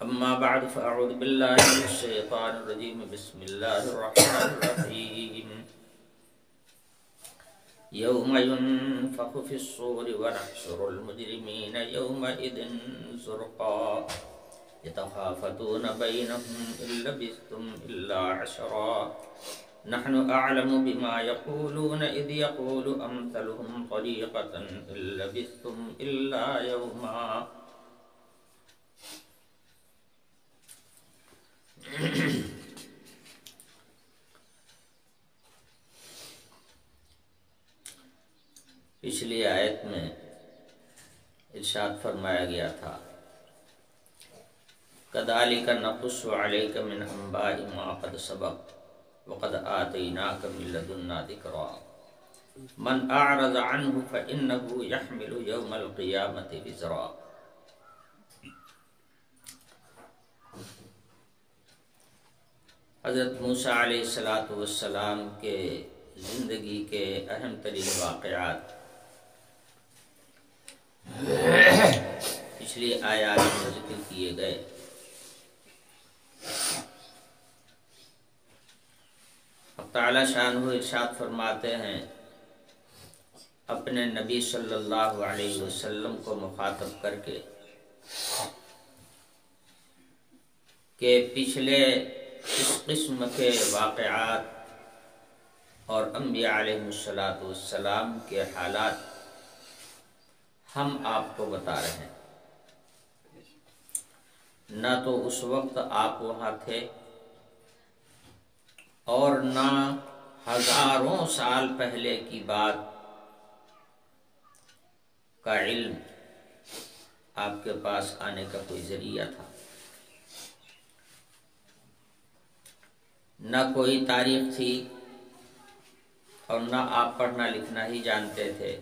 أما بعد فأعوذ بالله من الشيطان الرجيم بسم الله الرحمن الرحيم يوم ينفخ في الصور ونحشر المجرمين يومئذ زرقا يتخافتون بينهم إن لبثتم إلا عشرا نحن أعلم بما يقولون إذ يقول أمثلهم طريقة إن لبثتم إلا يوما. پچھلی آیت میں ارشاد فرمایا گیا تھا كذلك نقص عليك من أنباء ما قد سبق وقد آتيناك من لدنا ذكرا من أعرض عنه فإنه يحمل يوم القيامة وزرا. حضرت موسیٰ علیہ السلام کے زندگی کے اہم ترین واقعات پچھلی آیات میں ذکر کیے گئے. اب تعالی شانہ ارشاد فرماتے ہیں اپنے نبی صلی اللہ علیہ وسلم کو مخاطب کر کے کہ پچھلے اس قسم کے واقعات اور انبیاء علیہ السلام کے حالات ہم آپ کو بتا رہے ہیں. نہ تو اس وقت آپ وہاں تھے اور نہ ہزاروں سال پہلے کی بات کا علم آپ کے پاس آنے کا کوئی ذریعہ تھا. نہ کوئی تاریخ تھی اور نہ آپ پڑھنا لکھنا ہی جانتے تھے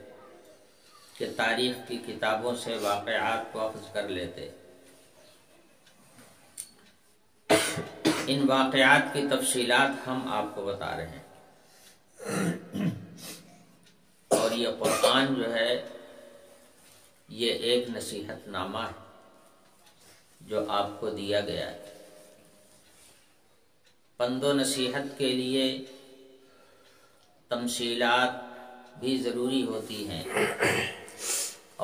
کہ تاریخ کی کتابوں سے واقعات کو اخذ کر لیتے. ان واقعات کی تفصیلات ہم آپ کو بتا رہے ہیں اور یہ قرآن جو ہے یہ ایک نصیحت نامہ ہے جو آپ کو دیا گیا ہے. پند و نصیحت کے لیے تمثیلات بھی ضروری ہوتی ہیں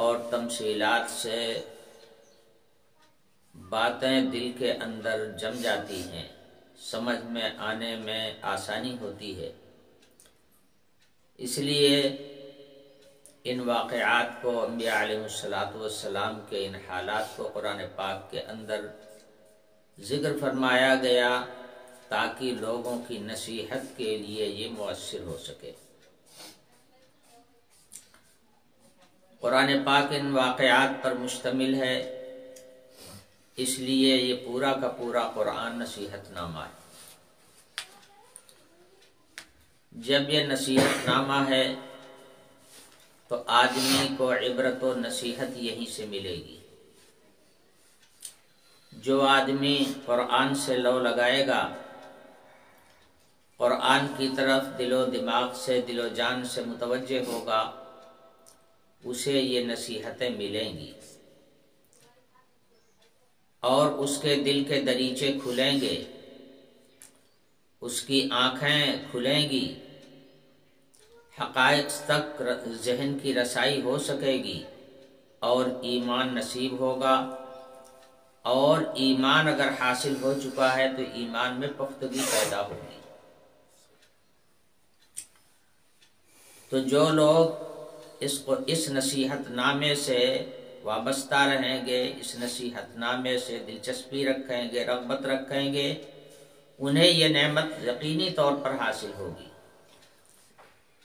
اور تمثیلات سے باتیں دل کے اندر جم جاتی ہیں، سمجھ میں آنے میں آسانی ہوتی ہے. اس لیے ان واقعات کو انبیاء علیہ السلام کے ان حالات کو قرآن پاک کے اندر ذکر فرمایا گیا تاکہ لوگوں کی نصیحت کے لیے یہ مؤثر ہو سکے. قرآن پاک ان واقعات پر مشتمل ہے، اس لیے یہ پورا کا پورا قرآن نصیحت نامہ ہے. جب یہ نصیحت نامہ ہے تو آدمی کو عبرت و نصیحت یہیں سے ملے گی. جو آدمی قرآن سے لو لگائے گا، قرآن کی طرف دل و دماغ سے دل و جان سے متوجہ ہوگا، اسے یہ نصیحتیں ملیں گی اور اس کے دل کے دریچے کھلیں گے، اس کی آنکھیں کھلیں گی، حقائق تک ذہن کی رسائی ہو سکے گی اور ایمان نصیب ہوگا. اور ایمان اگر حاصل ہو چکا ہے تو ایمان میں پختگی پیدا ہوگی. تو جو لوگ اس نصیحت نامے سے وابستہ رہیں گے، اس نصیحت نامے سے دلچسپی رکھیں گے، رغبت رکھیں گے، انہیں یہ نعمت یقینی طور پر حاصل ہوگی.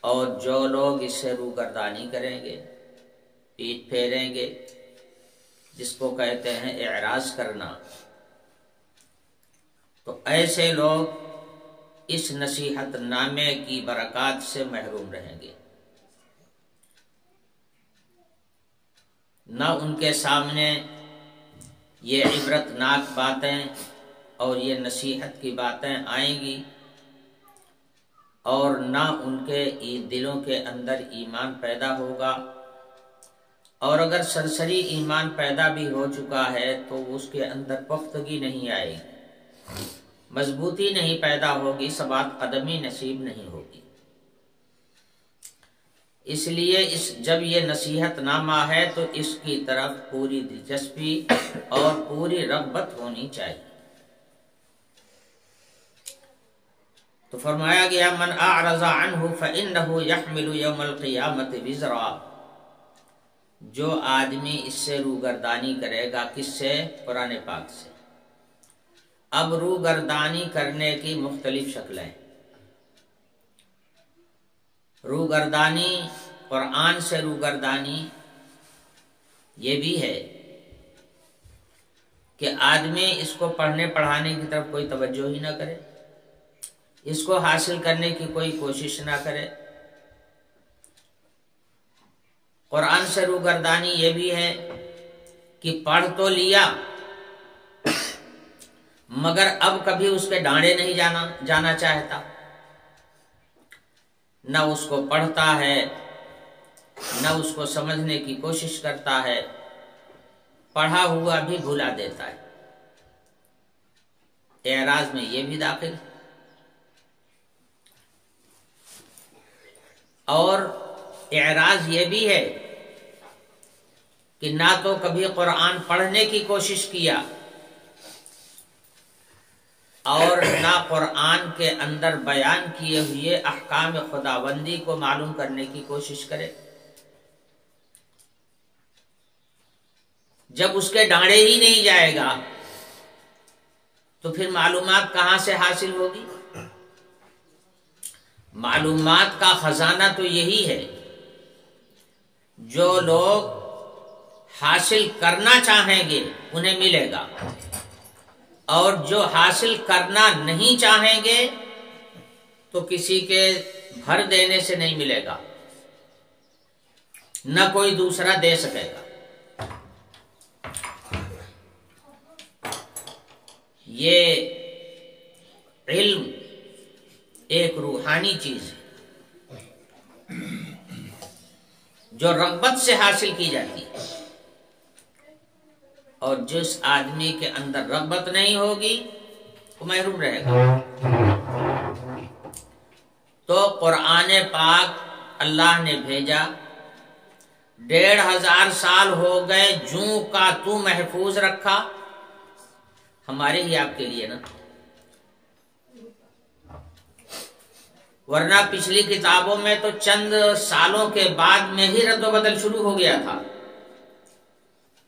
اور جو لوگ اس سے روگردانی کریں گے، پیٹ پھیریں گے، جس کو کہتے ہیں اعراض کرنا، تو ایسے لوگ اس نصیحت نامے کی برکات سے محروم رہیں گے. نہ ان کے سامنے یہ عبرت ناک باتیں اور یہ نصیحت کی باتیں آئیں گی اور نہ ان کے دلوں کے اندر ایمان پیدا ہوگا اور اگر سرسری ایمان پیدا بھی ہو چکا ہے تو اس کے اندر پختگی نہیں آئے گی، مضبوطی نہیں پیدا ہوگی، ثبات قدمی نصیب نہیں ہوگی۔ اس لیے جب یہ نصیحت نامہ ہے تو اس کی طرف پوری دلچسپی اور پوری رغبت ہونی چاہیے۔ تو فرمایا گیا من اعرض عنہ فإنہ یحمل یوم القیامت وزرا، جو آدمی اس سے روگردانی کرے گا، کس سے؟ قرآن پاک سے۔ اب روگردانی کرنے کی مختلف شکلیں، روگردانی قرآن سے روگردانی یہ بھی ہے کہ آدمی اس کو پڑھنے پڑھانے کی طرف کوئی توجہ ہی نہ کرے، اس کو حاصل کرنے کی کوئی کوشش نہ کرے۔ قرآن سے روگردانی یہ بھی ہے کہ پڑھ تو لیا مگر اب کبھی اس کے ڈانڈے نہیں جانا چاہتا، نہ اس کو پڑھتا ہے نہ اس کو سمجھنے کی کوشش کرتا ہے، پڑھا ہوا بھی بھولا دیتا ہے۔ اعراض میں یہ بھی داخل، اور اعراض یہ بھی ہے کہ نہ تو کبھی قرآن پڑھنے کی کوشش کیا اور نہ قرآن کے اندر بیان کیے ہوئے احکام خداوندی کو معلوم کرنے کی کوشش کرے۔ جب اس کے ڈانڈے ہی نہیں جائے گا تو پھر معلومات کہاں سے حاصل ہوگی؟ معلومات کا خزانہ تو یہی ہے، جو لوگ حاصل کرنا چاہیں گے انہیں ملے گا، اور جو حاصل کرنا نہیں چاہیں گے تو کسی کے بھر دینے سے نہیں ملے گا، نہ کوئی دوسرا دے سکے گا۔ یہ علم ایک روحانی چیز ہے جو رغبت سے حاصل کی جاتی ہے، اور جس آدمی کے اندر رغبت نہیں ہوگی وہ محروم رہے گا۔ تو قرآن پاک اللہ نے بھیجا، 1500 سال ہو گئے، جوں کا تو محفوظ رکھا، ہمارے ہی آپ کے لیے نا، ورنہ پچھلی کتابوں میں تو چند سالوں کے بعد میں ہی رد و بدل شروع ہو گیا تھا۔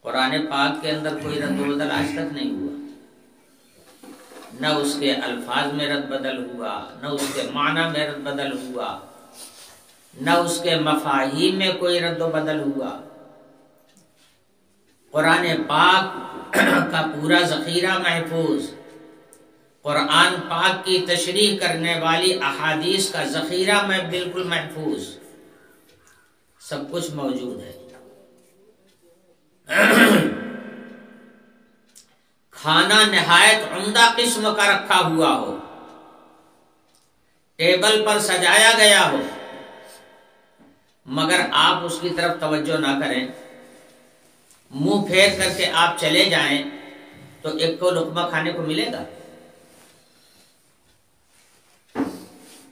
قرآن پاک کے اندر کوئی رد و بدل آج تک نہیں ہوا، نہ اس کے الفاظ میں رد بدل ہوا، نہ اس کے معنی میں رد بدل ہوا، نہ اس کے مفاہیم میں کوئی رد و بدل ہوا۔ قرآن پاک کا پورا ذخیرہ محفوظ، قرآن پاک کی تشریح کرنے والی احادیث کا ذخیرہ میں بالکل محفوظ، سب کچھ موجود ہے۔ کھانا نہایت عمدہ قسم کا رکھا ہوا ہو، ٹیبل پر سجایا گیا ہو، مگر آپ اس کی طرف توجہ نہ کریں، منہ پھیر کر کے آپ چلے جائیں تو ایک کو لقمہ کھانے کو ملے گا؟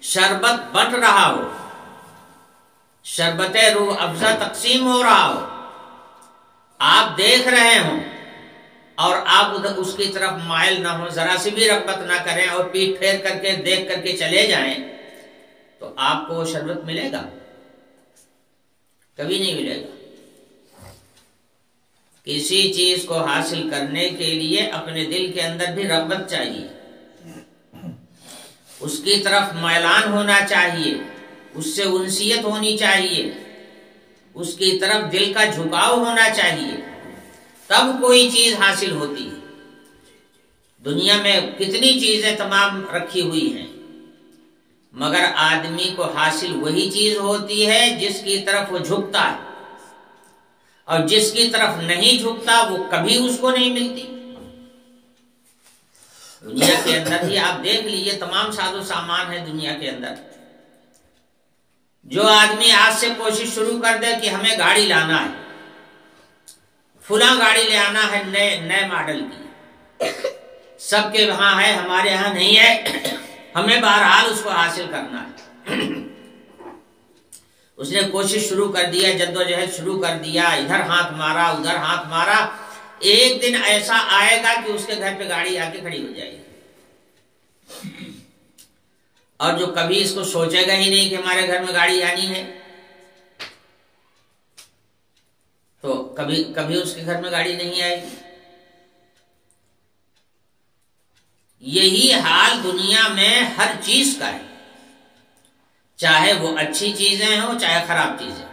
شربت بٹ رہا ہو، شربت روح افزا تقسیم ہو رہا ہو، آپ دیکھ رہے ہوں اور آپ ادھر اس کی طرف مائل نہ ہو، ذرا سی بھی رغبت نہ کریں اور پیٹ پھیر کر کے دیکھ کر کے چلے جائیں، تو آپ کو وہ شربت ملے گا؟ کبھی نہیں ملے گا۔ کسی چیز کو حاصل کرنے کے لیے اپنے دل کے اندر بھی رغبت چاہیے، اس کی طرف میلان ہونا چاہیے، اس سے انسیت ہونی چاہیے، اس کی طرف دل کا جھکاؤ ہونا چاہیے، تب کوئی چیز حاصل ہوتی ہے۔ دنیا میں کتنی چیزیں تمام رکھی ہوئی ہیں، مگر آدمی کو حاصل وہی چیز ہوتی ہے جس کی طرف وہ جھکتا ہے، اور جس کی طرف نہیں جھکتا وہ کبھی اس کو نہیں ملتی۔ دنیا کے اندر ہی آپ دیکھ لیجیے، تمام ساز و سامان ہے دنیا کے اندر۔ جو آدمی آج سے کوشش شروع کر دے کہ ہمیں گاڑی لانا ہے، فلاں گاڑی لے آنا ہے نئے ماڈل کی، سب کے وہاں ہے، ہمارے یہاں نہیں ہے، ہمیں بہرحال اس کو حاصل کرنا ہے۔ اس نے کوشش شروع کر دیا، جدوجہد شروع کر دیا، ادھر ہاتھ مارا ادھر ہاتھ مارا، ایک دن ایسا آئے گا کہ اس کے گھر پہ گاڑی آ کے کھڑی ہو جائے گی، اور جو کبھی اس کو سوچے گا ہی نہیں کہ ہمارے گھر میں گاڑی آنی ہے، تو کبھی اس کے گھر میں گاڑی نہیں آئے گی۔ یہی حال دنیا میں ہر چیز کا ہے، چاہے وہ اچھی چیزیں ہوں چاہے خراب چیزیں۔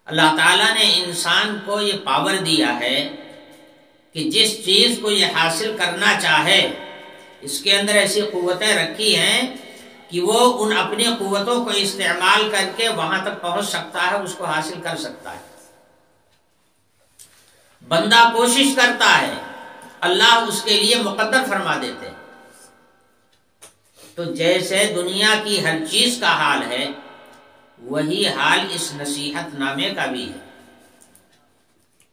اللہ تعالیٰ نے انسان کو یہ پاور دیا ہے کہ جس چیز کو یہ حاصل کرنا چاہے، اس کے اندر ایسی قوتیں رکھی ہیں کہ وہ ان اپنی قوتوں کو استعمال کر کے وہاں تک پہنچ سکتا ہے، اس کو حاصل کر سکتا ہے۔ بندہ کوشش کرتا ہے، اللہ اس کے لیے مقدر فرما دیتے ہیں۔ تو جیسے دنیا کی ہر چیز کا حال ہے، وہی حال اس نصیحت نامے کا بھی ہے،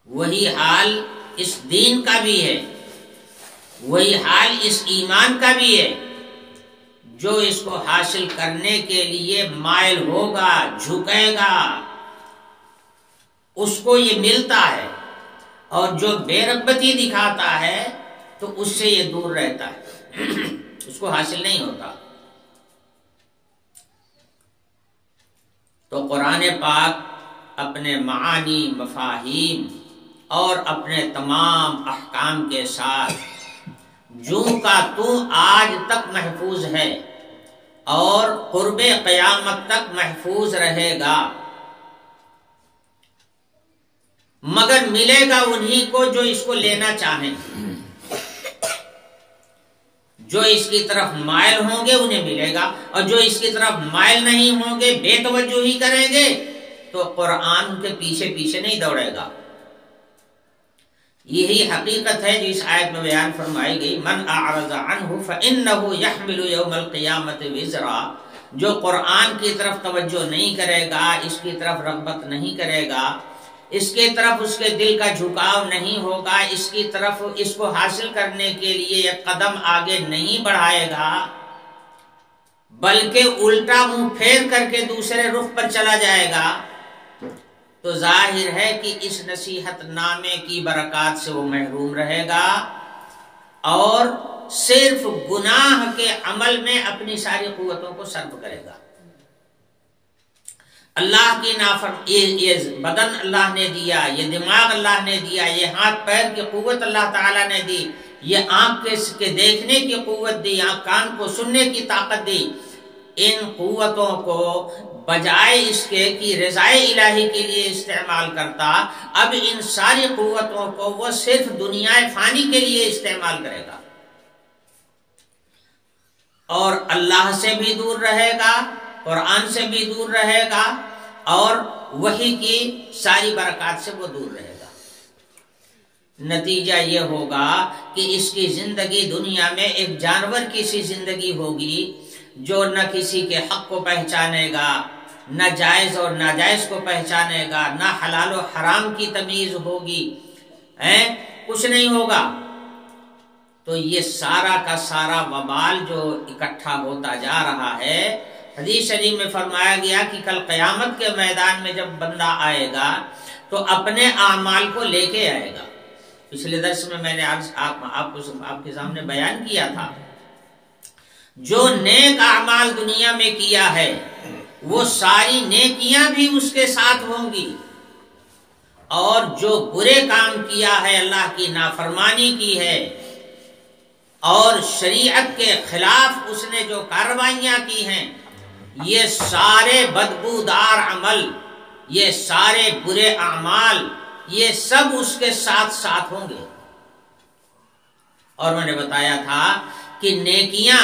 وہی حال اس دین کا بھی ہے، وہی حال اس ایمان کا بھی ہے۔ جو اس کو حاصل کرنے کے لیے مائل ہوگا، جھکے گا، اس کو یہ ملتا ہے، اور جو بے رغبتی دکھاتا ہے تو اس سے یہ دور رہتا ہے، اس کو حاصل نہیں ہوتا۔ تو قرآن پاک اپنے معانی، مفاہیم اور اپنے تمام احکام کے ساتھ جوں کا تو آج تک محفوظ ہے اور قرب قیامت تک محفوظ رہے گا، مگر ملے گا انہی کو جو اس کو لینا چاہیں۔ جو اس کی طرف مائل ہوں گے انہیں ملے گا، اور جو اس کی طرف مائل نہیں ہوں گے، بے توجہی کریں گے، تو قرآن ان کے پیچھے پیچھے نہیں دوڑے گا۔ یہی حقیقت ہے جو اس آیت میں بیان فرمائی گئی، من اعرض عنہ فإنہ یحمل یوم القیامت وزرا۔ جو قرآن کی طرف توجہ نہیں کرے گا، اس کی طرف رغبت نہیں کرے گا، اس کے طرف اس کے دل کا جھکاؤ نہیں ہوگا، اس کی طرف اس کو حاصل کرنے کے لیے ایک قدم آگے نہیں بڑھائے گا، بلکہ الٹا منہ پھیر کر کے دوسرے رخ پر چلا جائے گا، تو ظاہر ہے کہ اس نصیحت نامے کی برکات سے وہ محروم رہے گا، اور صرف گناہ کے عمل میں اپنی ساری قوتوں کو صرف کرے گا۔ اللہ کی یہ بدن اللہ نے دیا، یہ دماغ اللہ نے دیا، یہ ہاتھ پیر کی قوت اللہ تعالیٰ نے دی، یہ آنکھ کے دیکھنے کی قوت دی، کان کو سننے کی طاقت دی۔ ان قوتوں کو بجائے اس کے کہ رضائے الہی کے لیے استعمال کرتا، اب ان ساری قوتوں کو وہ صرف دنیا فانی کے لیے استعمال کرے گا، اور اللہ سے بھی دور رہے گا، قرآن سے بھی دور رہے گا، اور وحی کی ساری برکات سے وہ دور رہے گا۔ نتیجہ یہ ہوگا کہ اس کی زندگی دنیا میں ایک جانور کی سی زندگی ہوگی، جو نہ کسی کے حق کو پہچانے گا، نہ جائز اور ناجائز کو پہچانے گا، نہ حلال و حرام کی تمیز ہوگی، کچھ نہیں ہوگا۔ تو یہ سارا کا سارا وبال جو اکٹھا ہوتا جا رہا ہے، حدیث شریف میں فرمایا گیا کہ کل قیامت کے میدان میں جب بندہ آئے گا تو اپنے اعمال کو لے کے آئے گا۔ پچھلے درس میں نے آپ کے سامنے بیان کیا تھا، جو نیک اعمال دنیا میں کیا ہے وہ ساری نیکیاں بھی اس کے ساتھ ہوں گی، اور جو برے کام کیا ہے، اللہ کی نافرمانی کی ہے اور شریعت کے خلاف اس نے جو کارروائیاں کی ہیں، یہ سارے بدبودار عمل، یہ سارے برے اعمال، یہ سب اس کے ساتھ ساتھ ہوں گے۔ اور میں نے بتایا تھا کہ نیکیاں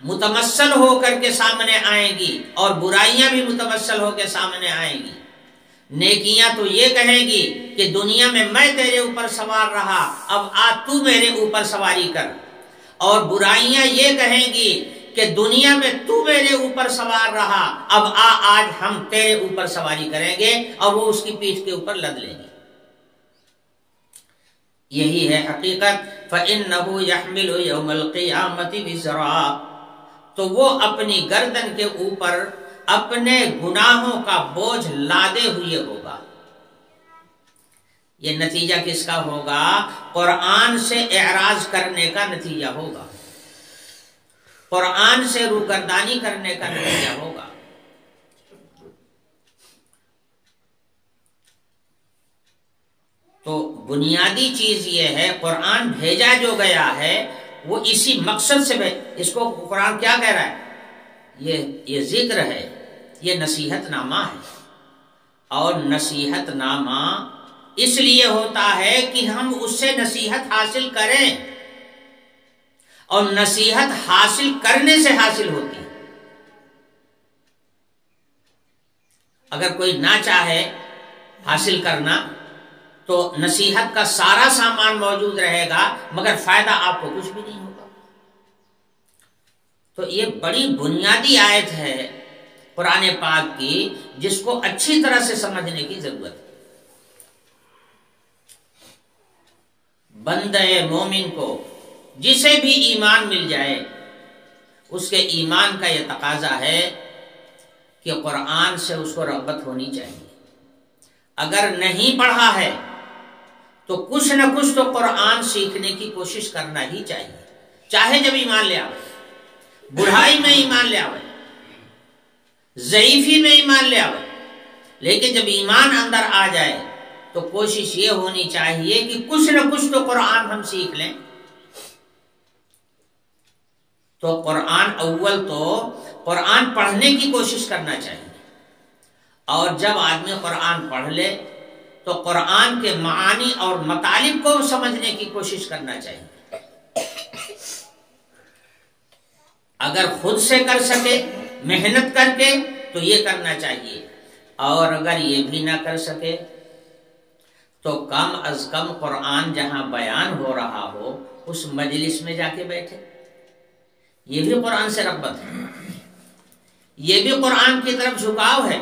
متمثل ہو کر کے سامنے آئیں گی، اور برائیاں بھی متمثل ہو کے سامنے آئیں گی۔ نیکیاں تو یہ کہیں گی کہ دنیا میں میں تیرے اوپر سوار رہا، اب آ تو میرے اوپر سواری کر، اور برائیاں یہ کہیں گی کہ دنیا میں تو میرے اوپر سوار رہا، اب آج ہم تیرے اوپر سواری کریں گے، اور وہ اس کی پیٹھ کے اوپر لد لیں گے۔ یہی ہے حقیقت۔ فَإِنَّهُ يَحْمِلُ يَوْمَ الْقِيَامَةِ وِزْرًا، تو وہ اپنی گردن کے اوپر اپنے گناہوں کا بوجھ لادے ہوئے ہوگا۔ یہ نتیجہ کس کا ہوگا؟ قرآن سے اعراض کرنے کا نتیجہ ہوگا، قرآن سے روگردانی کرنے کا نتیجہ ہوگا۔ تو بنیادی چیز یہ ہے، قرآن بھیجا جو گیا ہے وہ اسی مقصد سے اس کو قرآن کیا کہہ رہا ہے؟ یہ ذکر ہے، یہ نصیحت نامہ ہے، اور نصیحت نامہ اس لیے ہوتا ہے کہ ہم اس سے نصیحت حاصل کریں، اور نصیحت حاصل کرنے سے حاصل ہوتی ہے۔ اگر کوئی نہ چاہے حاصل کرنا تو نصیحت کا سارا سامان موجود رہے گا مگر فائدہ آپ کو کچھ بھی نہیں ہوگا۔ تو یہ بڑی بنیادی آیت ہے قرآن پاک کی، جس کو اچھی طرح سے سمجھنے کی ضرورت ہے۔ بندہ مومن کو جسے بھی ایمان مل جائے، اس کے ایمان کا یہ تقاضا ہے کہ قرآن سے اس کو رغبت ہونی چاہیے۔ اگر نہیں پڑھا ہے تو کچھ نہ کچھ تو قرآن سیکھنے کی کوشش کرنا ہی چاہیے، چاہے جب ایمان لے آوے، بڑھائی میں ایمان لے آوے، ضعیفی میں ایمان لے آوے، لیکن جب ایمان اندر آ جائے تو کوشش یہ ہونی چاہیے کہ کچھ نہ کچھ تو قرآن ہم سیکھ لیں۔ تو قرآن اول تو قرآن پڑھنے کی کوشش کرنا چاہیے، اور جب آدمی قرآن پڑھ لے تو قرآن کے معانی اور مطالب کو سمجھنے کی کوشش کرنا چاہیے۔ اگر خود سے کر سکے محنت کر کے تو یہ کرنا چاہیے، اور اگر یہ بھی نہ کر سکے تو کم از کم قرآن جہاں بیان ہو رہا ہو اس مجلس میں جا کے بیٹھے۔ یہ بھی قرآن سے رغبت ہے، یہ بھی قرآن کی طرف جھکاؤ ہے۔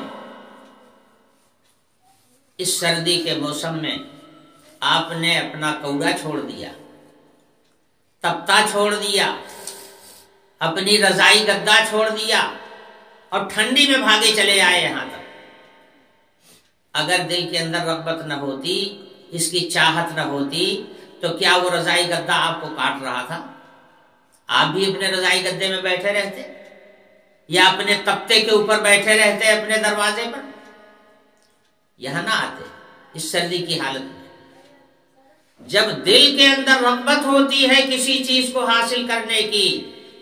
اس سردی کے موسم میں آپ نے اپنا کوڑا چھوڑ دیا، تپتا چھوڑ دیا، اپنی رضائی گدا چھوڑ دیا، اور ٹھنڈی میں بھاگے چلے آئے یہاں تک۔ اگر دل کے اندر رغبت نہ ہوتی، اس کی چاہت نہ ہوتی، تو کیا وہ رضائی گدا آپ کو کاٹ رہا تھا؟ آپ بھی اپنے رضائی گدے میں بیٹھے رہتے، یا اپنے تپتے کے اوپر بیٹھے رہتے اپنے دروازے پر، یہاں نہ آتے اس سردی کی حالت میں۔ جب دل کے اندر رغبت ہوتی ہے کسی چیز کو حاصل کرنے کی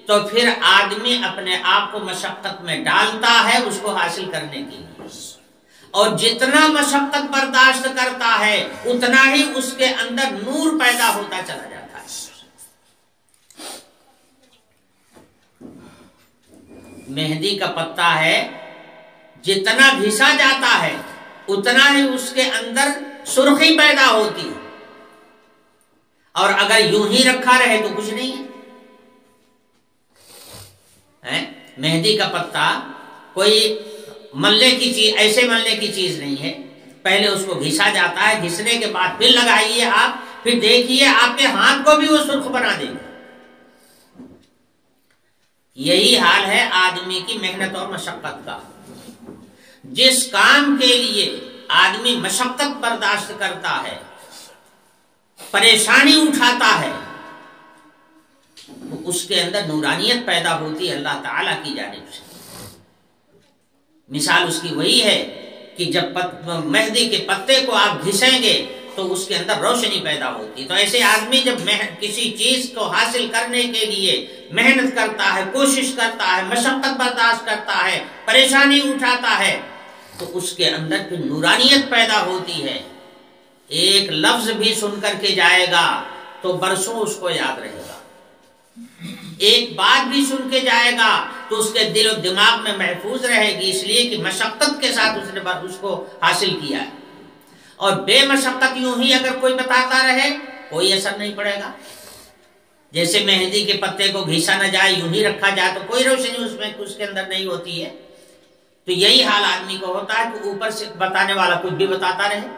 تو پھر آدمی اپنے آپ کو مشقت میں ڈالتا ہے اس کو حاصل کرنے کی، اور جتنا مشقت برداشت کرتا ہے اتنا ہی اس کے اندر نور پیدا ہوتا چلا جاتا ہے۔ مہندی کا پتا ہے، جتنا گھسا جاتا ہے اتنا ہی اس کے اندر سرخی پیدا ہوتی ہے، اور اگر یوں ہی رکھا رہے تو کچھ نہیں ہے۔ مہندی کا پتا کوئی ملنے کی چیز، ایسے ملنے کی چیز نہیں ہے، پہلے اس کو گھسا جاتا ہے، گھسنے کے بعد پھر لگائیے آپ، پھر دیکھیے آپ کے ہاتھ کو بھی وہ سرخ بنا دے گا۔ یہی حال ہے آدمی کی محنت اور مشقت کا۔ جس کام کے لیے آدمی مشقت برداشت کرتا ہے، پریشانی اٹھاتا ہے، اس کے اندر نورانیت پیدا ہوتی ہے اللہ تعالیٰ کی جانب سے۔ مثال اس کی وہی ہے کہ جب مہندی کے پتے کو آپ گھسیں گے تو اس کے اندر روشنی پیدا ہوتی ہے۔ تو ایسے آدمی جب کسی چیز کو حاصل کرنے کے لیے محنت کرتا ہے، کوشش کرتا ہے، مشقت برداشت کرتا ہے، پریشانی اٹھاتا ہے، تو اس کے اندر پھر نورانیت پیدا ہوتی ہے۔ ایک لفظ بھی سن کر کے جائے گا تو برسوں اس کو یاد رہے گا، ایک بات بھی سن کے جائے گا تو اس کے دل و دماغ میں محفوظ رہے گی، اس لیے کہ مشقت کے ساتھ اس نے اس کو حاصل کیا ہے۔ اور بے مشقت یوں ہی اگر کوئی بتاتا رہے کوئی اثر نہیں پڑے گا۔ جیسے مہندی کے پتے کو گھیسا نہ جائے، یوں ہی رکھا جائے تو کوئی روشنی اس کے اندر نہیں ہوتی ہے۔ تو یہی حال آدمی کو ہوتا ہے کہ اوپر سے بتانے والا کچھ بھی بتاتا رہے،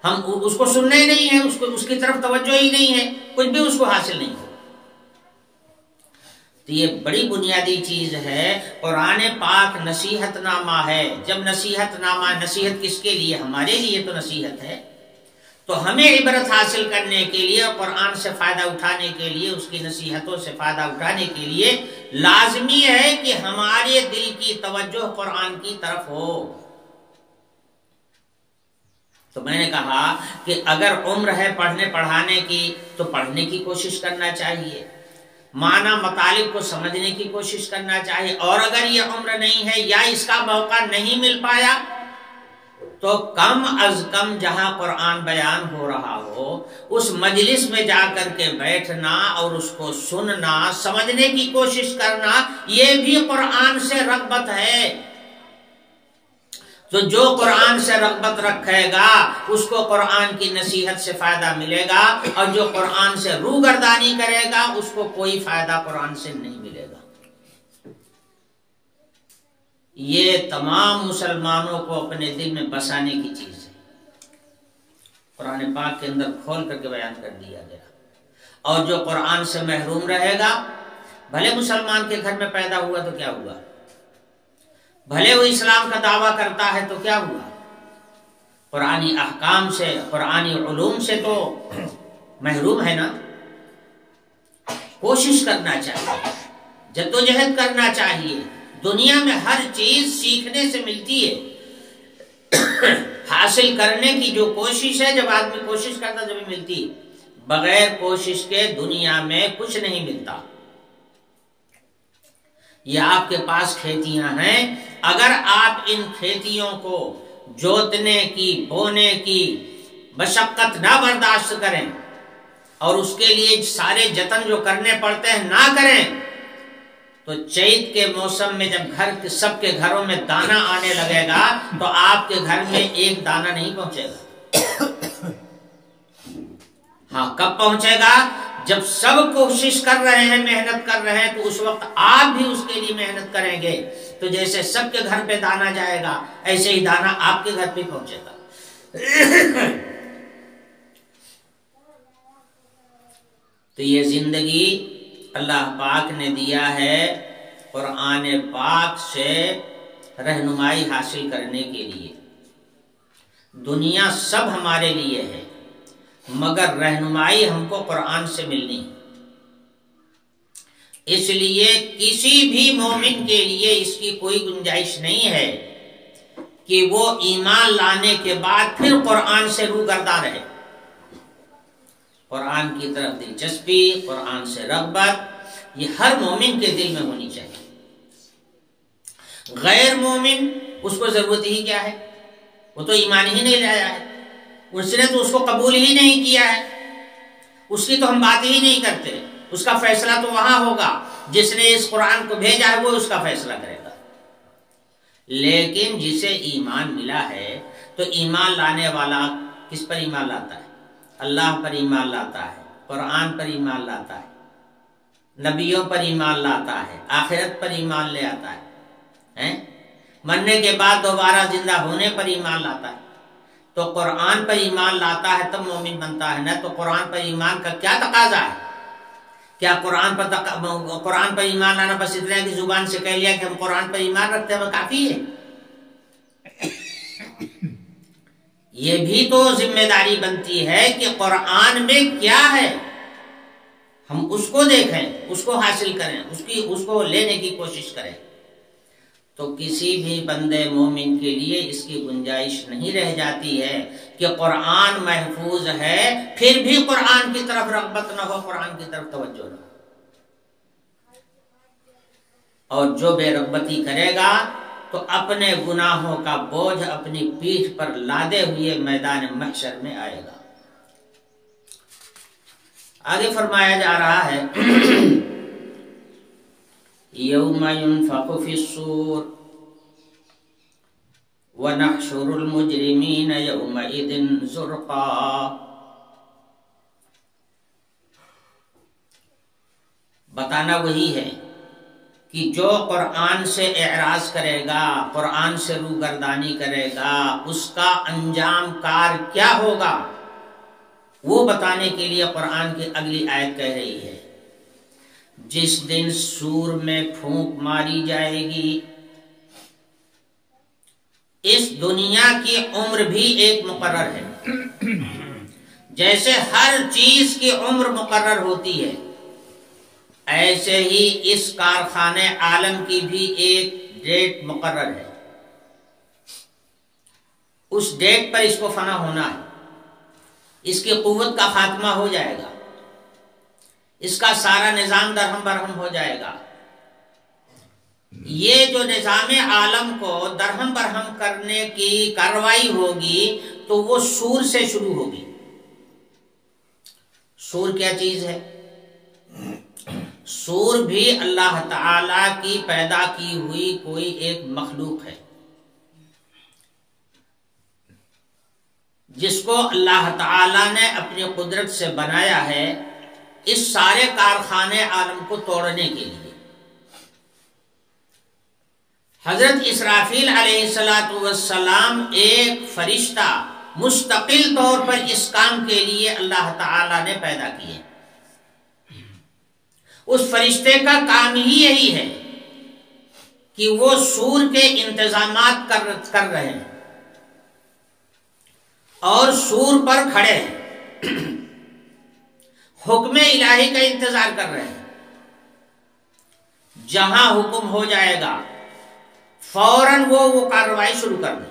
ہم اس کو سننا ہی نہیں ہے، اس کی طرف توجہ ہی نہیں ہے، کچھ بھی اس کو حاصل نہیں ہو۔ تو یہ بڑی بنیادی چیز ہے۔ قرآن پاک نصیحت نامہ ہے۔ جب نصیحت نامہ، نصیحت کس کے لیے؟ ہمارے لیے تو نصیحت ہے۔ تو ہمیں عبرت حاصل کرنے کے لیے، قرآن سے فائدہ اٹھانے کے لیے، اس کی نصیحتوں سے فائدہ اٹھانے کے لیے لازمی ہے کہ ہمارے دل کی توجہ قرآن کی طرف ہو۔ تو میں نے کہا کہ اگر عمر ہے پڑھنے پڑھانے کی تو پڑھنے کی کوشش کرنا چاہیے، معنی مطالب کو سمجھنے کی کوشش کرنا چاہیے، اور اگر یہ عمر نہیں ہے یا اس کا موقع نہیں مل پایا تو کم از کم جہاں قرآن بیان ہو رہا ہو اس مجلس میں جا کر کے بیٹھنا اور اس کو سننا، سمجھنے کی کوشش کرنا، یہ بھی قرآن سے رغبت ہے۔ تو جو قرآن سے رغبت رکھے گا اس کو قرآن کی نصیحت سے فائدہ ملے گا، اور جو قرآن سے روگردانی کرے گا اس کو کوئی فائدہ قرآن سے نہیں ملے گا۔ یہ تمام مسلمانوں کو اپنے دل میں بسانے کی چیز ہے، قرآن پاک کے اندر کھول کر کے بیان کر دیا گیا۔ اور جو قرآن سے محروم رہے گا، بھلے مسلمان کے گھر میں پیدا ہوا تو کیا ہوا، بھلے وہ اسلام کا دعویٰ کرتا ہے تو کیا ہوا، قرآنی احکام سے، قرآنی علوم سے تو محروم ہے نا۔ کوشش کرنا چاہیے، جدوجہد کرنا چاہیے۔ دنیا میں ہر چیز سیکھنے سے ملتی ہے، حاصل کرنے کی جو کوشش ہے، جب آدمی کوشش کرتا جب ملتی، بغیر کوشش کے دنیا میں کچھ نہیں ملتا۔ یہ آپ کے پاس کھیتیاں ہیں، اگر آپ ان کھیتیوں کو جوتنے کی، بونے کی مشقت نہ برداشت کریں اور اس کے لیے سارے جتن جو کرنے پڑتے ہیں نہ کریں، تو چیت کے موسم میں جب سب کے گھروں میں دانا آنے لگے گا تو آپ کے گھر میں ایک دانا نہیں پہنچے گا۔ ہاں، کب پہنچے گا؟ جب سب کوشش کر رہے ہیں، محنت کر رہے ہیں، تو اس وقت آپ بھی اس کے لیے محنت کریں گے، تو جیسے سب کے گھر پہ دانا جائے گا ایسے ہی دانا آپ کے گھر پہ پہنچے گا۔ تو یہ زندگی اللہ پاک نے دیا ہے قرآن پاک سے رہنمائی حاصل کرنے کے لیے۔ دنیا سب ہمارے لیے ہے، مگر رہنمائی ہم کو قرآن سے ملنی ہے۔ اس لیے کسی بھی مومن کے لیے اس کی کوئی گنجائش نہیں ہے کہ وہ ایمان لانے کے بعد پھر قرآن سے روگرداں رہے۔ قرآن کی طرف دلچسپی، قرآن سے رغبت، یہ ہر مومن کے دل میں ہونی چاہیے۔ غیر مومن اس کو ضرورت ہی کیا ہے، وہ تو ایمان ہی نہیں لایا ہے، اس نے تو اس کو قبول ہی نہیں کیا ہے، اس کی تو ہم بات ہی نہیں کرتے۔ اس کا فیصلہ تو وہاں ہوگا، جس نے اس قرآن کو بھیجا ہے وہ اس کا فیصلہ کرے گا۔ لیکن جسے ایمان ملا ہے تو ایمان لانے والا کس پر ایمان لاتا ہے؟ اللہ پر ایمان لاتا ہے، قرآن پر ایمان لاتا ہے، نبیوں پر ایمان لاتا ہے، آخرت پر ایمان لے آتا ہے، مرنے کے بعد دوبارہ زندہ ہونے پر ایمان لاتا ہے۔ تو قرآن پر ایمان لاتا ہے تب مومن بنتا ہے، نہ تو قرآن پر ایمان کا کیا تقاضا ہے؟ کیا قرآن پر ایمان لانا بس اتنا ہے کہ زبان سے کہہ لیا کہ ہم قرآن پر ایمان رکھتے ہیں وہ کافی ہے؟ یہ بھی تو ذمہ داری بنتی ہے کہ قرآن میں کیا ہے، ہم اس کو دیکھیں، اس کو حاصل کریں، اس کو لینے کی کوشش کریں۔ تو کسی بھی بندے مومن کے لیے اس کی گنجائش نہیں رہ جاتی ہے کہ قرآن محفوظ ہے پھر بھی قرآن کی طرف رغبت نہ ہو، قرآن کی طرف توجہ نہ ہو۔ اور جو بے رغبتی کرے گا تو اپنے گناہوں کا بوجھ اپنی پیٹھ پر لادے ہوئے میدان محشر میں آئے گا۔ آگے فرمایا جا رہا ہے یوم ينفخ في الصور ونحشر المجرمين يومئذ زرقا۔ بتانا وہی ہے کہ جو قرآن سے اعراض کرے گا، قرآن سے روگردانی کرے گا، اس کا انجام کار کیا ہوگا، وہ بتانے کے لیے قرآن کی اگلی آیت کہہ رہی ہے جس دن سور میں پھونک ماری جائے گی، اس دنیا کی عمر بھی ایک مقرر ہے، جیسے ہر چیز کی عمر مقرر ہوتی ہے ایسے ہی اس کارخانے عالم کی بھی ایک ڈیٹ مقرر ہے، اس ڈیٹ پر اس کو فنا ہونا ہے، اس کی قوت کا خاتمہ ہو جائے گا، اس کا سارا نظام درہم برہم ہو جائے گا۔ یہ جو نظام عالم کو درہم برہم کرنے کی کارروائی ہوگی تو وہ سور سے شروع ہوگی۔ سور کیا چیز ہے؟ سور بھی اللہ تعالی کی پیدا کی ہوئی کوئی ایک مخلوق ہے جس کو اللہ تعالی نے اپنی قدرت سے بنایا ہے اس سارے کارخانے عالم کو توڑنے کے لیے۔ حضرت اسرافیل علیہ السلام ایک فرشتہ مستقل طور پر اس کام کے لیے اللہ تعالی نے پیدا کیے۔ اس فرشتے کا کام ہی یہی ہے کہ وہ سور کے انتظامات کر رہے ہیں اور سور پر کھڑے ہیں، حکم الہی کا انتظار کر رہے ہیں، جہاں حکم ہو جائے گا فوراً وہ کارروائی شروع کر دیں۔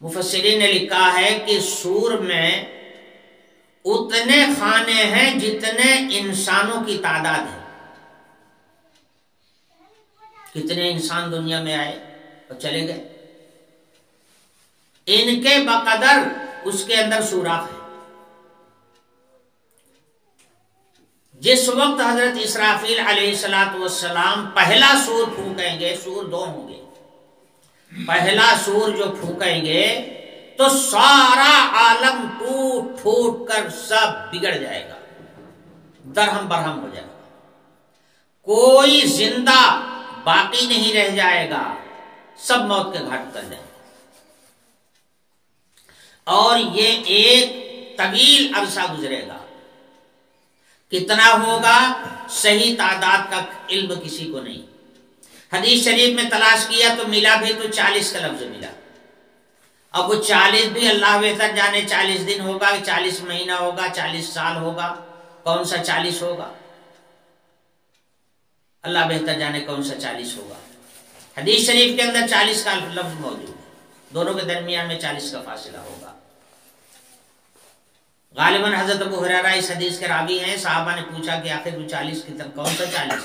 مفسرین نے لکھا ہے کہ سور میں اتنے خانے ہیں جتنے انسانوں کی تعداد ہے۔ کتنے انسان دنیا میں آئے اور چلے گئے، ان کے بقدر اس کے اندر سوراخ ہے۔ جس وقت حضرت اسرافیل علیہ السلام پہلا سور پھونکیں گے، سور دو ہوں گے، پہلا سور جو پھونکیں گے تو سارا عالم ٹوٹ پھوٹ کر سب بگڑ جائے گا، درہم برہم ہو جائے گا، کوئی زندہ باقی نہیں رہ جائے گا، سب موت کے گھاٹ اتر جائے گا۔ اور یہ ایک طویل عرصہ گزرے گا، کتنا ہوگا صحیح تعداد کا علم کسی کو نہیں۔ حدیث شریف میں تلاش کیا تو ملا بھی تو 40 کا لفظ ملا۔ اب وہ 40 بھی اللہ بہتر جانے، 40 دن ہوگا، 40 مہینہ ہوگا، 40 سال ہوگا، کون سا 40 ہوگا، اللہ بہتر جانے کون سا 40 ہوگا۔ حدیث شریف کے اندر 40 کا لفظ موجود ہے، دونوں کے درمیان میں 40 کا فاصلہ ہوگا۔ غالباً حضرت ابو ہریرہ اس حدیث کے راوی ہیں، صحابہ نے پوچھا کہ آخر وہ 40 کی طرف کون سا 40؟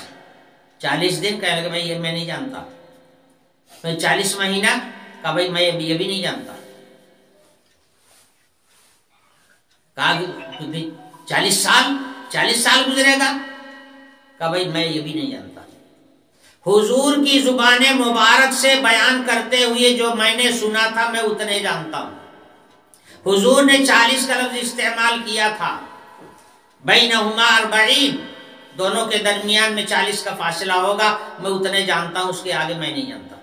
40 دن کہنے لگا بھائی یہ میں نہیں جانتا۔ 40 مہینہ کہا بھائی میں یہ بھی نہیں جانتا۔ کہا کہ 40 سال گزرے گا، کہا بھائی میں یہ بھی نہیں جانتا۔ حضور کی زبان مبارک سے بیان کرتے ہوئے جو میں نے سنا تھا میں اتنے جانتا ہوں۔ حضور نے 40 کا لفظ استعمال کیا تھا، بینہما 40، دونوں کے درمیان میں 40 کا فاصلہ ہوگا، میں اتنے جانتا ہوں، اس کے آگے میں نہیں جانتا۔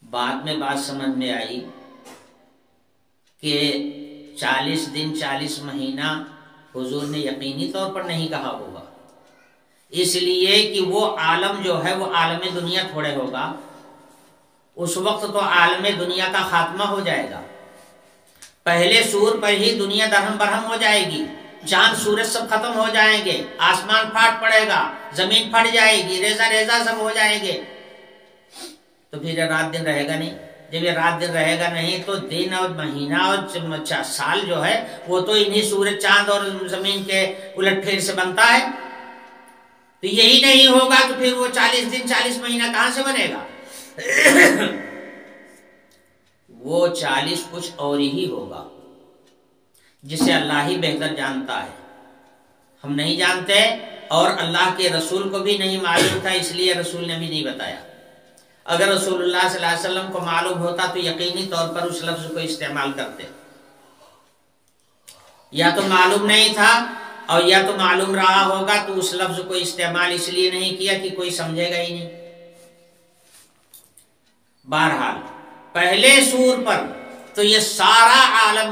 بعد میں بات سمجھ میں آئی کہ 40 دن 40 مہینہ حضور نے یقینی طور پر نہیں کہا ہوگا، اس لیے کہ وہ عالم جو ہے وہ عالم دنیا تھوڑے ہوگا، اس وقت تو عالم دنیا کا خاتمہ ہو جائے گا، پہلے سور پر ہی دنیا درہم برہم ہو جائے گی، چاند سورج سب ختم ہو جائیں گے، آسمان پھاٹ پڑے گا، زمین پھٹ جائے گی، ریزہ ریزہ سب ہو جائیں گے، تو پھر رات دن رہے گا نہیں۔ جب یہ رات دن رہے گا نہیں تو دن اور مہینہ اور سال جو ہے وہ تو انہی سورج چاند اور زمین کے الٹ پھیر سے بنتا ہے، تو یہی نہیں ہوگا تو پھر وہ 40 دن 40 مہینہ کہاں سے بنے گا؟ وہ 40 کچھ اور ہی ہوگا جسے اللہ ہی بہتر جانتا ہے، ہم نہیں جانتے اور اللہ کے رسول کو بھی نہیں معلوم تھا، اس لیے رسول نے بھی نہیں بتایا۔ اگر رسول اللہ صلی اللہ علیہ وسلم کو معلوم ہوتا تو یقینی طور پر اس لفظ کو استعمال کرتے، یا تو معلوم نہیں تھا اور یا تو معلوم رہا ہوگا تو اس لفظ کو استعمال اس لیے نہیں کیا کہ کوئی سمجھے گا ہی نہیں۔ بہرحال پہلے سور پر تو یہ سارے عالم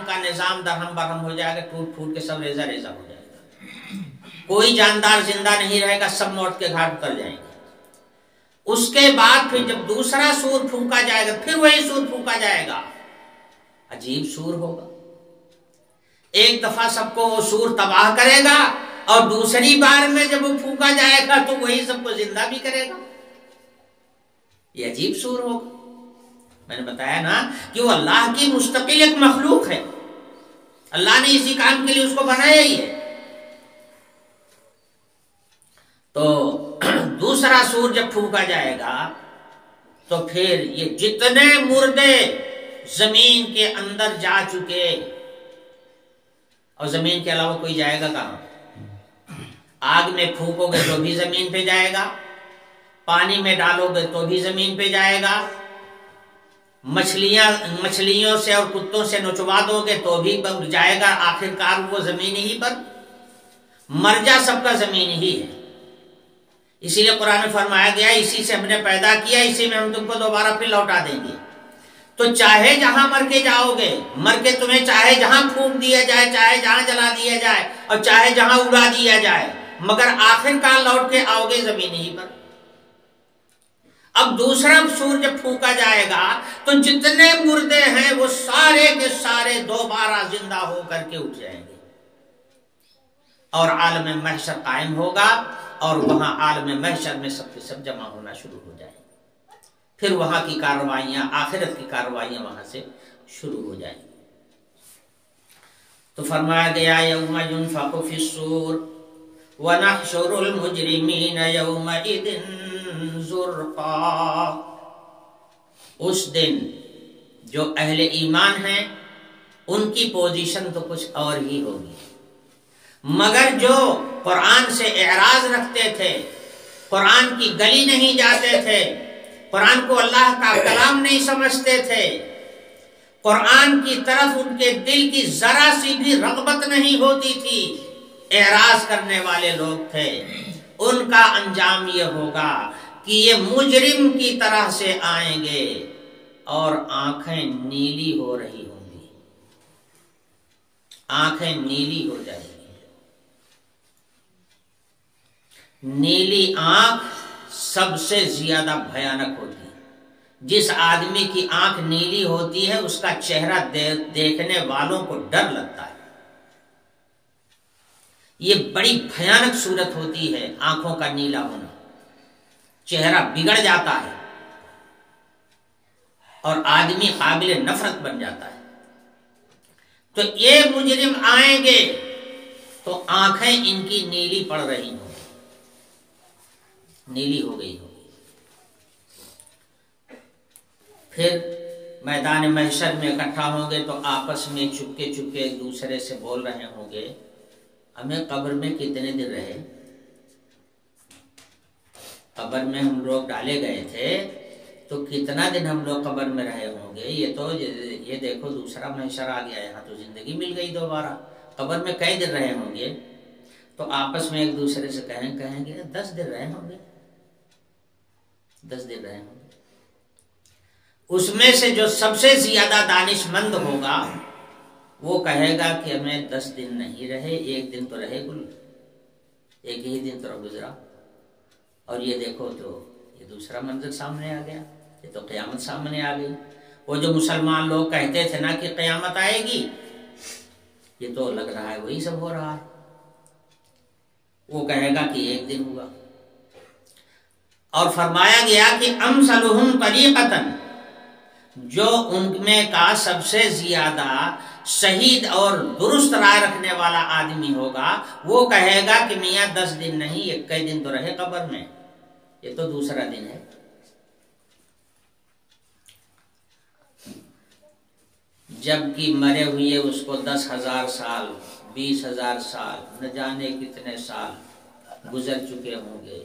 کا نظام درہم برہم ہو جائے گا، ٹوٹ پھوٹ کے سب ریزہ ریزہ ہو جائے گا، کوئی جاندار زندہ نہیں رہے گا، سب موت کے گھاٹ اتر جائیں گے۔ اس کے بعد پھر جب دوسرا سور پھونکا جائے گا، پھر وہی سور پھونکا جائے گا، عجیب سور ہوگا، ایک دفعہ سب کو وہ سور تباہ کرے گا، اور دوسری بار میں جب وہ پھونکا جائے گا تو وہی سب کو زندہ بھی کرے گا۔ یہ عجیب سور ہوگا۔ میں نے بتایا نا کہ وہ اللہ کی مستقل ایک مخلوق ہے، اللہ نے اسی کام کے لیے اس کو بنایا ہی ہے۔ تو دوسرا سور جب پھونکا جائے گا تو پھر یہ جتنے مردے زمین کے اندر جا چکے، اور زمین کے علاوہ کوئی جائے گا کہاں؟ آگ میں پھونکو گے تو بھی زمین پہ جائے گا، پانی میں ڈالو گے تو بھی زمین پہ جائے گا، مچھلیوں سے اور کتوں سے نچوا دو گے تو بھی جائے گا، آخر کار وہ زمین ہی پر مرجع سب کا زمین ہی ہے۔ اسی لیے قرآن میں فرمایا گیا اسی سے ہم نے پیدا کیا، اسی میں ہم تم کو دوبارہ پھر لوٹا دیں گے۔ تو چاہے جہاں مر کے جاؤ گے، مر کے تمہیں چاہے جہاں پھونک دیا جائے، چاہے جہاں جلا دیا جائے، اور چاہے جہاں اڑا دیا جائے، مگر آخر کار لوٹ کے آؤ گے زمین ہی پر۔ اب دوسرا سور جب پھونکا جائے گا تو جتنے مردے ہیں وہ سارے کے سارے دوبارہ زندہ ہو کر کے اٹھ جائیں گے، اور عالم محشر قائم ہوگا، اور وہاں عالم محشر میں سب کے سب جمع ہونا شروع ہو جائیں گے۔ پھر وہاں کی کارروائیاں، آخرت کی کارروائیاں وہاں سے شروع ہو جائیں گی۔ تو فرمایا گیا یوم ينفخ فی الصور ونحشر المجرمین یومئذ زرقا۔ اس دن جو اہل ایمان ہیں ان کی پوزیشن تو کچھ اور ہی ہوگی، مگر جو قرآن سے اعراض رکھتے تھے، قرآن کی گلی نہیں جاتے تھے، قرآن کو اللہ کا کلام نہیں سمجھتے تھے، قرآن کی طرف ان کے دل کی ذرا سی بھی رغبت نہیں ہوتی تھی، اعراض کرنے والے لوگ تھے، ان کا انجام یہ ہوگا کہ یہ مجرم کی طرح سے آئیں گے اور آنکھیں نیلی ہو رہی ہوں گی، آنکھیں نیلی ہو جائیں گی۔ نیلی آنکھ سب سے زیادہ بھیانک ہوتی ہے۔ جس آدمی کی آنکھ نیلی ہوتی ہے اس کا چہرہ دیکھنے والوں کو ڈر لگتا ہے۔ یہ بڑی بھیانک صورت ہوتی ہے آنکھوں کا نیلا ہونا، چہرہ بگڑ جاتا ہے اور آدمی قابل نفرت بن جاتا ہے۔ تو یہ مجرم آئیں گے تو آنکھیں ان کی نیلی پڑ رہی ہوں، نیلی ہو گئی ہوگی۔ پھر میدان محشر میں اکٹھا ہوں گے تو آپس میں چپکے چپکے ایک دوسرے سے بول رہے ہوں گے ہمیں قبر میں کتنے دن رہے، قبر میں ہم لوگ ڈالے گئے تھے تو کتنا دن ہم لوگ قبر میں رہے ہوں گے، یہ دیکھو دوسرا محشر آ گیا، یہاں تو زندگی مل گئی دوبارہ، قبر میں کئی دن رہے ہوں گے۔ تو آپس میں ایک دوسرے سے کہیں گے 10 دن رہے ہوں گے، 10 دن رہے ہوں گے۔ اس میں سے جو سب سے زیادہ دانش مند ہوگا وہ کہے گا کہ ہمیں 10 دن نہیں رہے، 1 دن تو رہے، کل 1 ہی دن تو گزرا، اور یہ دیکھو تو یہ دوسرا منظر سامنے آ گیا، یہ تو قیامت سامنے آ گئی۔ وہ جو مسلمان لوگ کہتے تھے نا کہ قیامت آئے گی، یہ تو لگ رہا ہے وہی سب ہو رہا ہے۔ وہ کہے گا کہ 1 دن ہوا۔ اور فرمایا گیا کہ امثلہم طریقۃ، جو ان میں کا سب سے زیادہ صحیح اور درست رائے رکھنے والا آدمی ہوگا، وہ کہے گا کہ میاں 10 دن نہیں، 21 دن تو رہے قبر میں، یہ تو دوسرا دن ہے۔ جبکہ مرے ہوئے اس کو 10,000 سال 20,000 سال نہ جانے کتنے سال گزر چکے ہوں گے،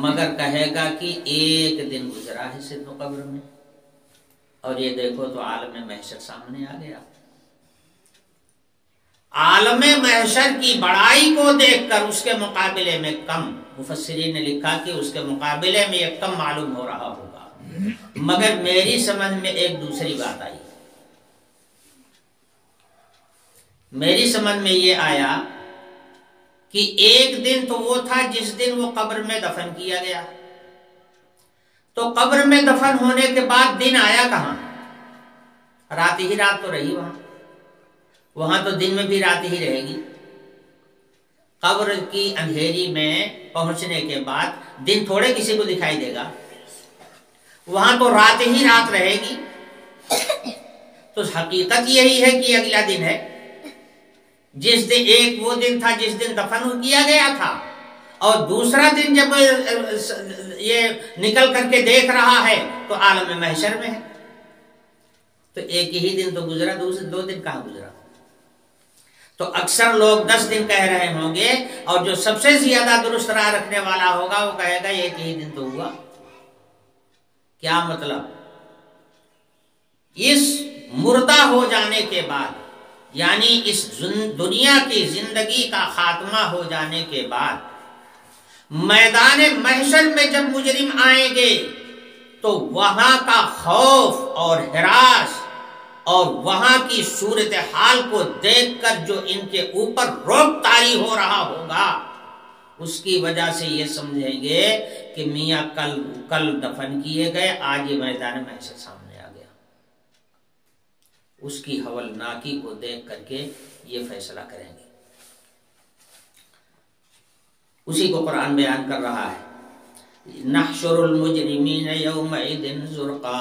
مگر کہے گا کہ 1 دن گزرا ہے صرف قبر میں، اور یہ دیکھو تو عالم محشر سامنے آ گیا۔ عالم محشر کی بڑائی کو دیکھ کر اس کے مقابلے میں کم، مفسرین نے لکھا کہ اس کے مقابلے میں یہ کم معلوم ہو رہا ہوگا، مگر میری سمجھ میں ایک دوسری بات آئی، میری سمجھ میں یہ آیا کہ ایک دن تو وہ تھا جس دن وہ قبر میں دفن کیا گیا، تو قبر میں دفن ہونے کے بعد دن آیا کہاں؟ رات ہی رات تو رہی وہاں تو دن میں بھی رات ہی رہے گی، قبر کی اندھیری میں پہنچنے کے بعد دن تھوڑے کسی کو دکھائی دے گا، وہاں تو رات ہی رات رہے گی، تو حقیقت یہی ہے کہ اگلا دن ہے، جس دن ایک وہ دن تھا جس دن دفن کیا گیا تھا، اور دوسرا دن جب یہ نکل کر کے دیکھ رہا ہے تو عالم محشر میں ہے، تو ایک ہی دن تو گزرا، دو دن کہاں گزرا؟ تو اکثر لوگ 10 دن کہہ رہے ہوں گے، اور جو سب سے زیادہ درست راہ رکھنے والا ہوگا وہ کہے گا ایک ہی دن تو ہوا۔ کیا مطلب؟ اس مردہ ہو جانے کے بعد، یعنی اس دنیا کی زندگی کا خاتمہ ہو جانے کے بعد میدان محشر میں جب مجرم آئیں گے تو وہاں کا خوف اور ہراس اور وہاں کی صورتحال کو دیکھ کر جو ان کے اوپر روب طاری ہو رہا ہوگا، اس کی وجہ سے یہ سمجھیں گے کہ میاں کل دفن کیے گئے، آج یہ میدان محشر سامنے آ گیا۔ اس کی ہولناکی کو دیکھ کر کے یہ فیصلہ کریں گے۔ اسی کو قرآن بیان کر رہا ہے، نحشر المجرمین یومئذ زرقا،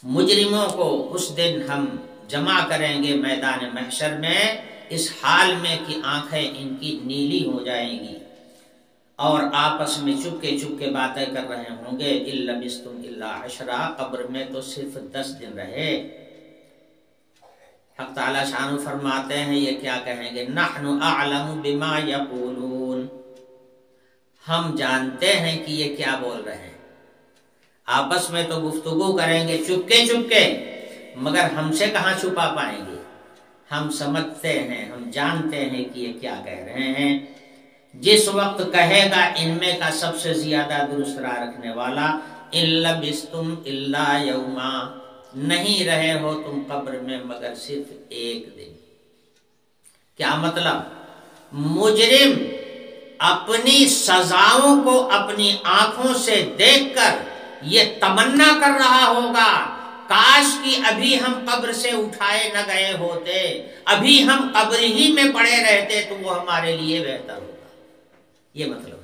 مجرموں کو اس دن ہم جمع کریں گے میدان محشر میں اس حال میں کہ آنکھیں ان کی نیلی ہو جائیں گی، اور آپس میں چپکے چپکے باتیں کر رہے ہوں گے، اِن لبثتم الا عشرا، قبر میں تو صرف 10 دن رہے۔ حق تعالی شانو فرماتے ہیں یہ کیا کہیں گے، نحن اعلم بما یقولون، ہم جانتے ہیں کہ یہ کیا بول رہے ہیں، آپس میں تو گفتگو کریں گے چپکے چپکے، مگر ہم سے کہاں چھپا پائیں گے، ہم سمجھتے ہیں، ہم جانتے ہیں کہ یہ کیا کہہ رہے ہیں۔ جس وقت کہے گا ان میں کا سب سے زیادہ درست راہ رکھنے والا، ان لبثتم الا یوما، نہیں رہے ہو تم قبر میں مگر صرف ایک دن۔ کیا مطلب؟ مجرم اپنی سزاؤں کو اپنی آنکھوں سے دیکھ کر یہ تمنا کر رہا ہوگا، کاش کہ ابھی ہم قبر سے اٹھائے نہ گئے ہوتے، ابھی ہم قبر ہی میں پڑے رہتے تو وہ ہمارے لیے بہتر ہوگا۔ یہ مطلب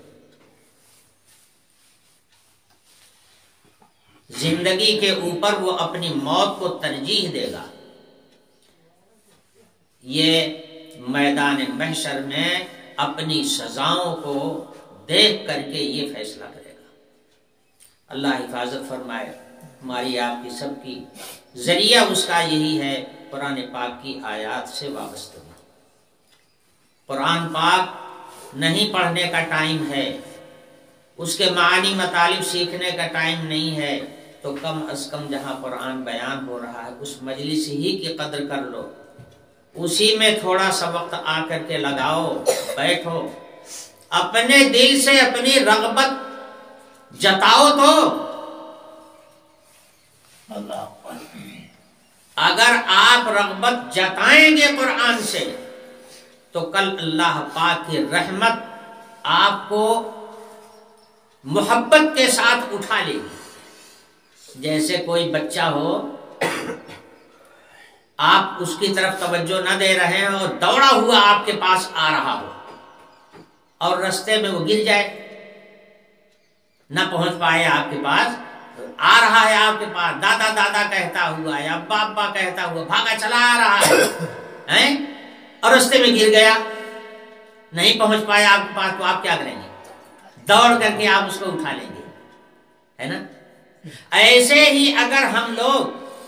زندگی کے اوپر وہ اپنی موت کو ترجیح دے گا۔ یہ میدان محشر میں اپنی سزاؤں کو دیکھ کر کے یہ فیصلہ کرے گا۔ اللہ حفاظت فرمائے ہماری آپ کی سب کی، ذریعہ اس کا یہی ہے قرآن پاک کی آیات سے وابستگی۔ قرآن پاک نہیں پڑھنے کا ٹائم ہے، اس کے معانی مطالب سیکھنے کا ٹائم نہیں ہے، تو کم از کم جہاں قرآن بیان ہو رہا ہے اس مجلس ہی کی قدر کر لو، اسی میں تھوڑا سا وقت آ کر کے لگاؤ، بیٹھو، اپنے دل سے اپنی رغبت جتاؤ۔ تو اگر آپ رغبت جتائیں گے قرآن سے تو کل اللہ پاک کی رحمت آپ کو محبت کے ساتھ اٹھا لے گی۔ جیسے کوئی بچہ ہو، آپ اس کی طرف توجہ نہ دے رہے ہیں اور دوڑا ہوا آپ کے پاس آ رہا ہو، اور رستے میں وہ گر جائے، نہ پہنچ پائے آپ کے پاس، آ رہا ہے آپ کے پاس دادا دادا کہتا ہوا یا ابا ابا کہتا ہوا بھاگا چلا آ رہا ہے، اور رستے میں گر گیا، نہیں پہنچ پایا آپ کے پاس، تو آپ کیا کریں گے؟ دوڑ کر کے آپ اس کو اٹھا لیں گے، ہے نا؟ ایسے ہی اگر ہم لوگ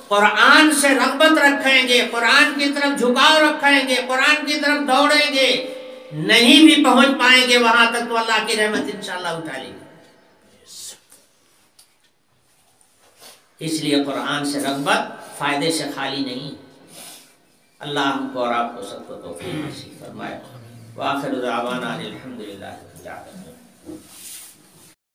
قرآن سے رغبت رکھیں گے، قرآن کی طرف جھکاؤ رکھیں گے، قرآن کی طرف دوڑیں گے، نہیں بھی پہنچ پائیں گے وہاں تک تو اللہ کی رحمت انشاءاللہ اٹھا لیں گے۔ اس لیے قرآن سے رغبت فائدے سے خالی نہیں۔ اللہ ہم کو اور آپ کو سب کو توفیق نصیب فرمائے۔ وآخر دعوانا الحمدللہ رب العالمین۔